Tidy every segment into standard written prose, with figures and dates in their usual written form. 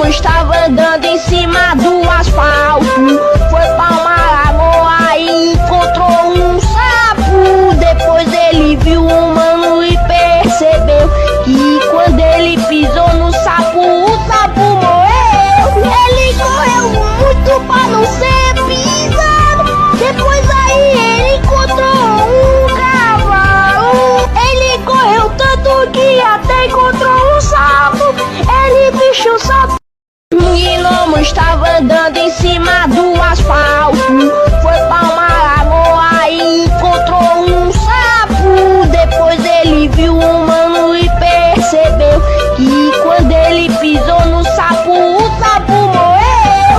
estava andando em cima do asfalto. Foi pra uma lagoa e encontrou um sapo. Depois ele viu um mano e percebeu que quando ele pisou no sapo, o sapo morreu. Ele correu muito pra não ser pisado. Depois aí ele encontrou um cavalo. Ele correu tanto que até encontrou um sapo. Ele bicho sapo. Um gnomo estava andando em cima do asfalto. Foi pra uma lagoa e encontrou um sapo. Depois ele viu um mano e percebeu que quando ele pisou no sapo, o sapo morreu.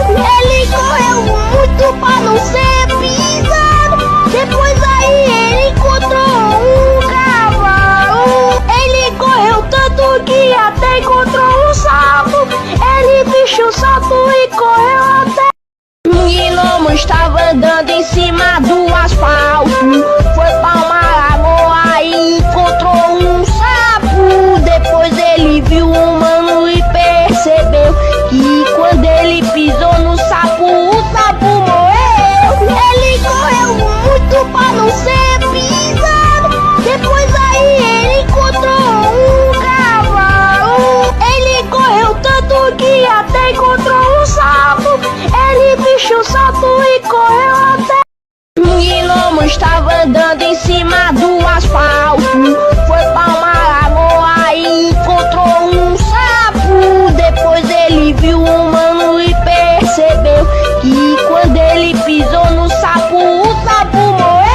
Ele correu muito pra não ser pisado. Depois aí ele encontrou um cavalo. Ele correu tanto que até encontrou um sapo. Ele bicho sapo e correu até. Um gnomo estava andando em cima do asfalto. Foi pra uma lagoa e encontrou um sapo. Depois ele viu um mano e percebeu que quando ele pisou no sapo, o sapo morreu. Ele correu muito pra não ser pisado. Depois aí ele encontrou um cavalo. Ele correu tanto que até encontrou um sapo. Ele bicho sapo e correu até. Um gnomo estava andando em cima do asfalto. Foi pra uma lagoa e encontrou um sapo. Depois ele viu um mano e percebeu que quando ele pisou no sapo, o sapo morreu.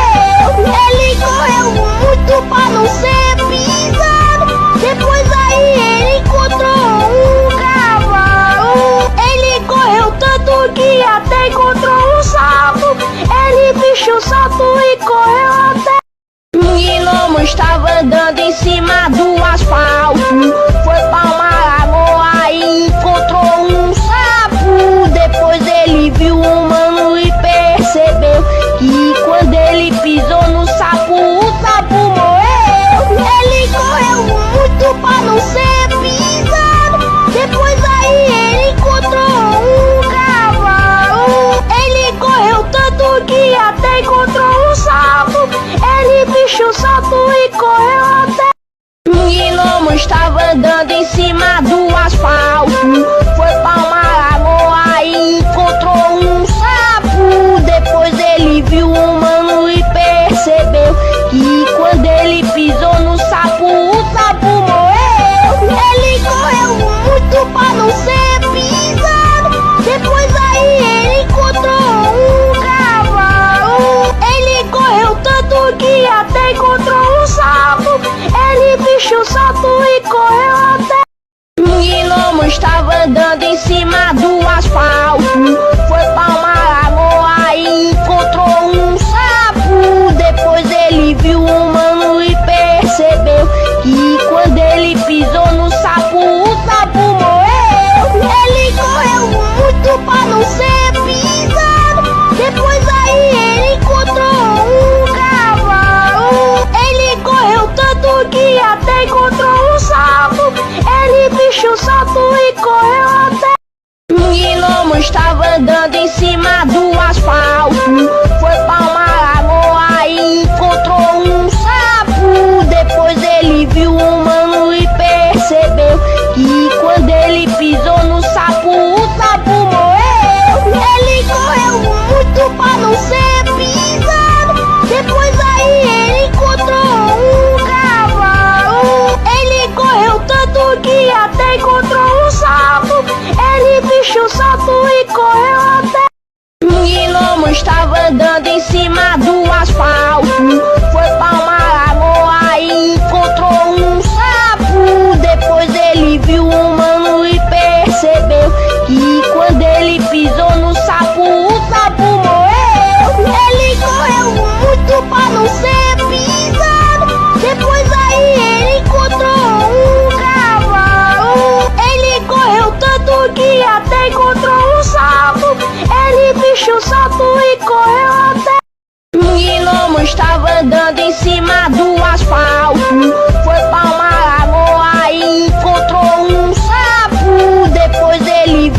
Ele correu muito pra não ser pisado. Depois aí ele encontrou um cavalo. Ele correu tanto que até encontrou um sapo. Ele bicho sapo e correu até. Um gnomo estava andando em cima do asfalto. Foi pra uma lagoa e encontrou um sapo. Depois ele viu um mano e percebeu que quando ele pisou no sapo, o sapo morreu. Ele correu muito pra não ser pisado. Depois aí ele encontrou um cavalo. Ele correu tanto que até encontrou um sapo. Ele bicho sapo e correu até. Um gnomo estava andando em cima do asfalto. Foi pra uma lagoa e encontrou um sapo. Depois ele viu um mano e percebeu que quando ele pisou no sapo, o sapo morreu. Ele correu muito pra não ser pisado. Depois aí ele encontrou um cavalo. Ele correu tanto que até encontrou um sapo. Ele bicho sapo e correu até. Um gnomo estava andando em cima do asfalto. Foi pra uma lagoa e encontrou um sapo. Depois ele viu um mano e percebeu que quando ele pisou no sapo, o sapo morreu. Ele correu muito pra não ser pisado. Depois aí ele encontrou um cavalo. Ele correu tanto que até encontrou um sapo. Ele bicho sapo e correu até. Um gnomo estava andando em cima do asfalto. Foi pra uma lagoa e encontrou um sapo. Depois ele viu um mano e percebeu que quando ele pisou no sapo, o sapo morreu. Ele correu muito pra não ser pisado. Depois aí ele encontrou um cavalo. Ele correu tanto que até encontrou um sapo. Ele bicho sapo e correu até. Um gnomo estava andando em cima do asfalto. Foi pra uma lagoa e encontrou um sapo. Depois ele viu um mano e percebeu que quando ele pisou no sapo, o sapo morreu. Ele correu muito pra não ser pisado. Depois aí ele encontrou um cavalo. Ele correu tanto que até encontrou um sapo. Ele bicho sapo e correu até. Um gnomo estava andando em cima do asfalto. Foi pra uma lagoa e encontrou um sapo. Depois ele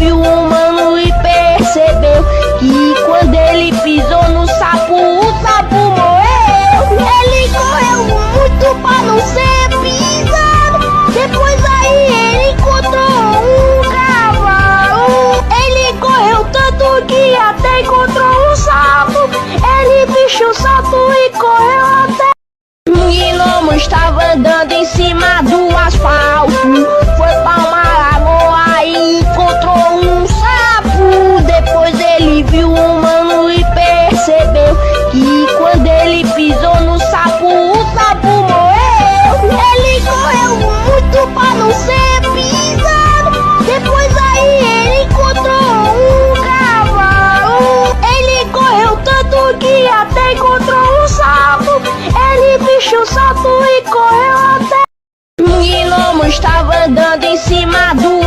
estava andando em cima do asfalto. Foi pra uma lagoa e encontrou um sapo. Depois ele viu um mano e percebeu que quando ele pisou no sapo, o sapo morreu. Ele correu muito pra não ser pisado. Depois aí ele encontrou um cavalo. Ele correu tanto que até encontrou um sapo. Ele vestiu o sapo e correu até. Um gnomo estava andando em cima do